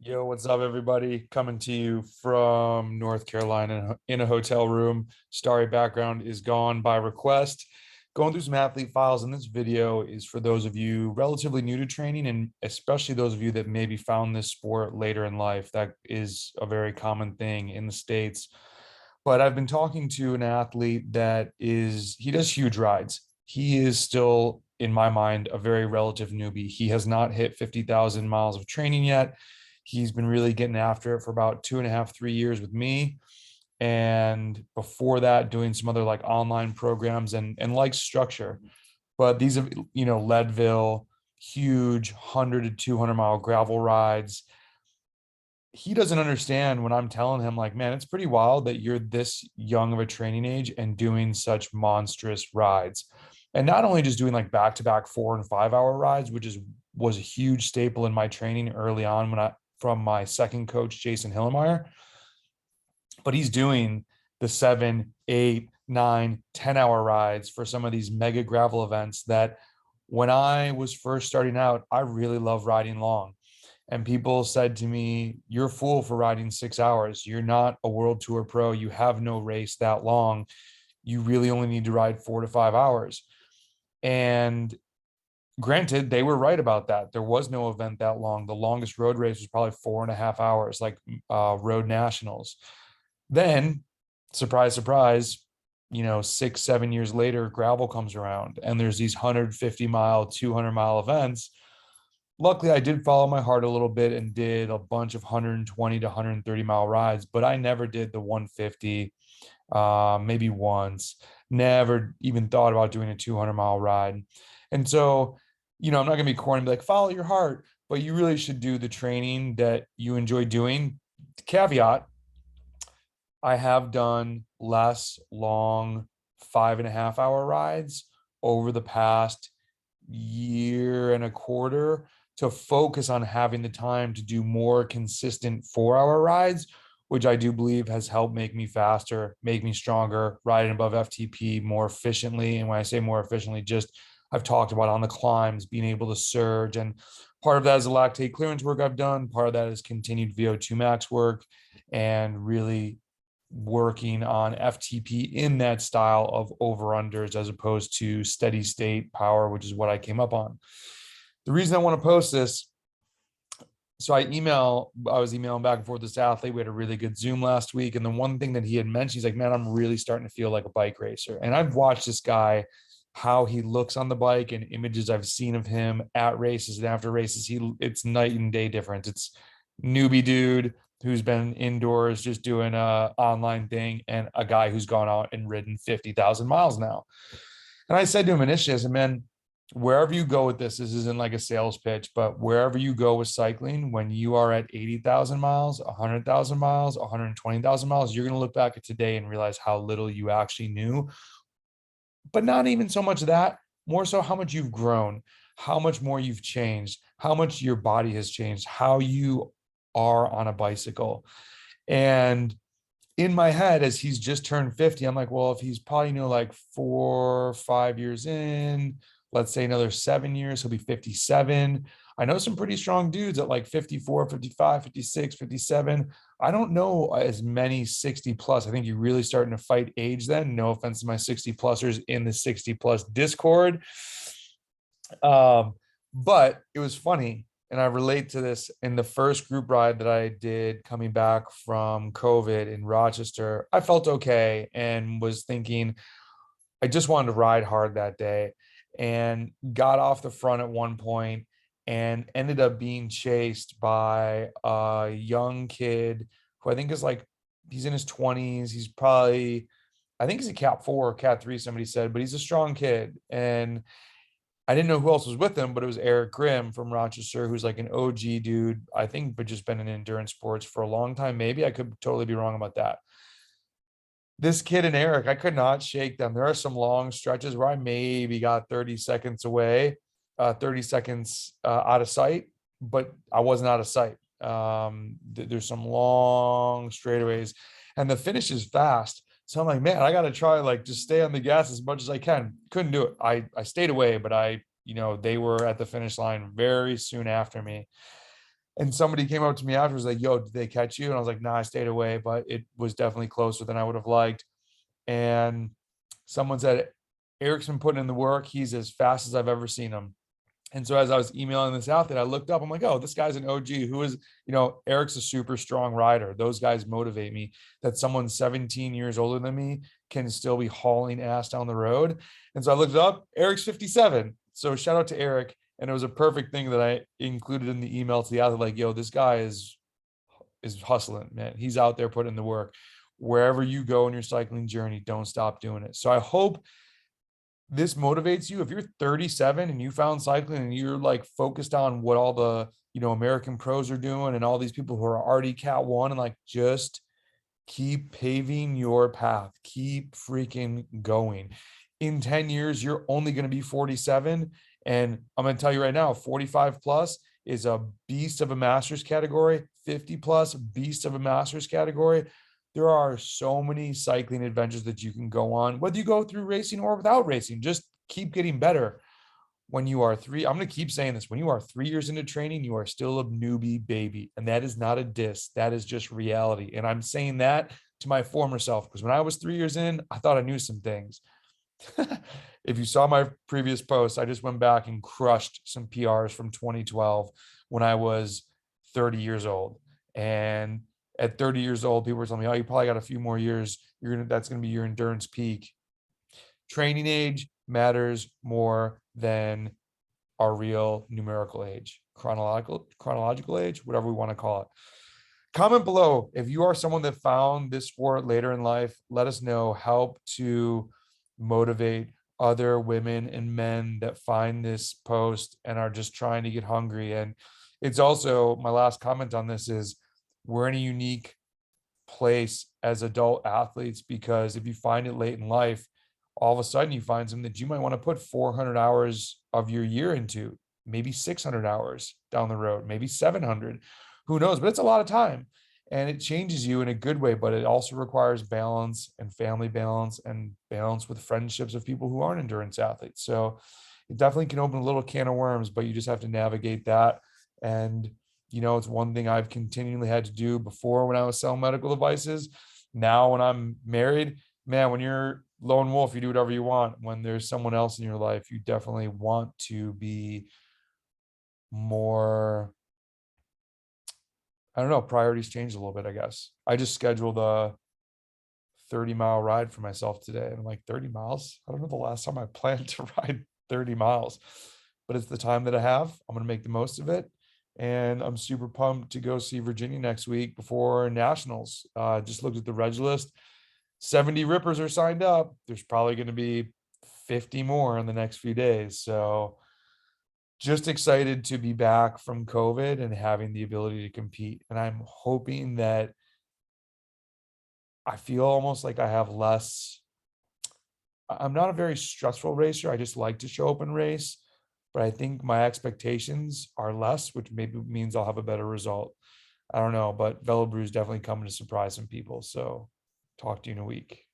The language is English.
Yo, what's up, everybody? Coming to you from North Carolina in a hotel room. Starry background is gone by request. Going through some athlete files, and this video is for those of you relatively new to training, and especially those of you that maybe found this sport later in life. That is a very common thing in the States. But I've been talking to an athlete he does huge rides. He is still, in my mind, a very relative newbie. He has not hit 50,000 miles of training yet. He's been really getting after it for about 2.5, 3 years with me. And before that, doing some other like online programs and like structure. But these have, Leadville, huge 100 to 200 mile gravel rides. He doesn't understand when I'm telling him, like, man, it's pretty wild that you're this young of a training age and doing such monstrous rides. And not only just doing like back to back 4 and 5 hour rides, which was a huge staple in my training early on from my second coach, Jason Hillemeyer, but he's doing the 7, 8, 9, 10 hour rides for some of these mega gravel events that when I was first starting out, I really love riding long. And people said to me, "You're a fool for riding 6 hours. You're not a world tour pro. You have no race that long. You really only need to ride 4 to 5 hours." And granted, they were right about that. There was no event that long. The longest road race was probably 4.5 hours, like road nationals. Then, surprise, surprise, 6, 7 years later, gravel comes around and there's these 150-mile, 200-mile events. Luckily, I did follow my heart a little bit and did a bunch of 120 to 130-mile rides, but I never did the 150, maybe once. Never even thought about doing a 200-mile ride. And so, I'm not going to be corny and be like, follow your heart, but you really should do the training that you enjoy doing. Caveat, I have done less long 5.5 hour rides over the past year and a quarter to focus on having the time to do more consistent 4 hour rides, which I do believe has helped make me faster, make me stronger, riding above FTP more efficiently. And when I say more efficiently, just I've talked about on the climbs, being able to surge. And part of that is the lactate clearance work I've done. Part of that is continued VO2 max work and really working on FTP in that style of over unders as opposed to steady state power, which is what I came up on. The reason I want to post this, so I was emailing back and forth with this athlete. We had a really good Zoom last week. And the one thing that he had mentioned, he's like, man, I'm really starting to feel like a bike racer. And I've watched this guy, how he looks on the bike and images I've seen of him at races and after races. It's night and day difference. It's newbie dude who's been indoors just doing a online thing and a guy who's gone out and ridden 50,000 miles now. And I said to him initially, I said, man, wherever you go with this isn't like a sales pitch, but wherever you go with cycling, when you are at 80,000 miles, 100,000 miles, 120,000 miles, you're going to look back at today and realize how little you actually knew. But not even so much that, more so how much you've grown, how much more you've changed, how much your body has changed, how you are on a bicycle. And in my head, as he's just turned 50, I'm like, well, if he's probably, like 4 or 5 years in, let's say another 7 years, he'll be 57. I know some pretty strong dudes at like 54, 55, 56, 57. I don't know as many 60 plus. I think you're really starting to fight age then. No offense to my 60 plusers in the 60 plus Discord. But it was funny. And I relate to this in the first group ride that I did coming back from COVID in Rochester. I felt okay and was thinking, I just wanted to ride hard that day and got off the front at one point and ended up being chased by a young kid who I think is like, he's in his 20s. He's probably, I think he's a cat 4 or cat 3, somebody said, but he's a strong kid. And I didn't know who else was with him, but it was Eric Grimm from Rochester, who's like an OG dude, I think, but just been in endurance sports for a long time. Maybe I could totally be wrong about that. This kid and Eric, I could not shake them. There are some long stretches where I maybe got 30 seconds away, 30 seconds out of sight, but I wasn't out of sight. There's some long straightaways and the finish is fast. So I'm like, man, I got to try like just stay on the gas as much as I can. Couldn't do it. I stayed away, but they were at the finish line very soon after me. And somebody came up to me after, was like, yo, did they catch you? And I was like, nah, I stayed away, but it was definitely closer than I would have liked. And someone said, Eric's been putting in the work. He's as fast as I've ever seen him. And so as I was emailing this out, that I looked up, I'm like, oh, this guy's an OG. Who is, Eric's a super strong rider. Those guys motivate me. That someone 17 years older than me can still be hauling ass down the road. And so I looked it up. Eric's 57. So shout out to Eric. And it was a perfect thing that I included in the email to the athlete, like, yo, this guy is hustling, man. He's out there putting in the work. Wherever you go in your cycling journey, don't stop doing it. So I hope this motivates you. If you're 37 and you found cycling and you're like focused on what all the, American pros are doing and all these people who are already Cat 1, and like, just keep paving your path, keep freaking going. In 10 years, you're only going to be 47. And I'm going to tell you right now, 45 plus is a beast of a master's category, 50 plus beast of a master's category. There are so many cycling adventures that you can go on, whether you go through racing or without racing. Just keep getting better. When you are I'm going to keep saying this, when you are 3 years into training, you are still a newbie baby. And that is not a diss. That is just reality. And I'm saying that to my former self, because when I was 3 years in, I thought I knew some things. If you saw my previous posts, I just went back and crushed some PRs from 2012 when I was 30 years old. And at 30 years old, people were telling me, oh, you probably got a few more years. That's going to be your endurance peak. Training age matters more than our real numerical age, chronological age, whatever we want to call it. Comment below if you are someone that found this sport later in life. Let us know. Help to motivate other women and men that find this post and are just trying to get hungry. And it's also, my last comment on this is, we're in a unique place as adult athletes, because if you find it late in life, all of a sudden you find something that you might want to put 400 hours of your year into, maybe 600 hours down the road, maybe 700, who knows, but it's a lot of time, and it changes you in a good way. But it also requires balance and family balance and balance with friendships of people who aren't endurance athletes. So it definitely can open a little can of worms, but you just have to navigate that. And it's one thing I've continually had to do before when I was selling medical devices. Now, when I'm married, man, when you're lone wolf, you do whatever you want. When there's someone else in your life, you definitely want to be more, I don't know, priorities change a little bit, I guess. I just scheduled a 30-mile ride for myself today. And I'm like, 30 miles? I don't know the last time I planned to ride 30 miles, but it's the time that I have. I'm going to make the most of it. And I'm super pumped to go see Virginia next week before nationals. Just looked at the reg list. 70 rippers are signed up. There's probably going to be 50 more in the next few days. So just excited to be back from COVID and having the ability to compete. And I'm hoping that I feel almost like I have less. I'm not a very stressful racer. I just like to show up and race. But I think my expectations are less, which maybe means I'll have a better result. I don't know, but Velo Brew is definitely coming to surprise some people. So talk to you in a week.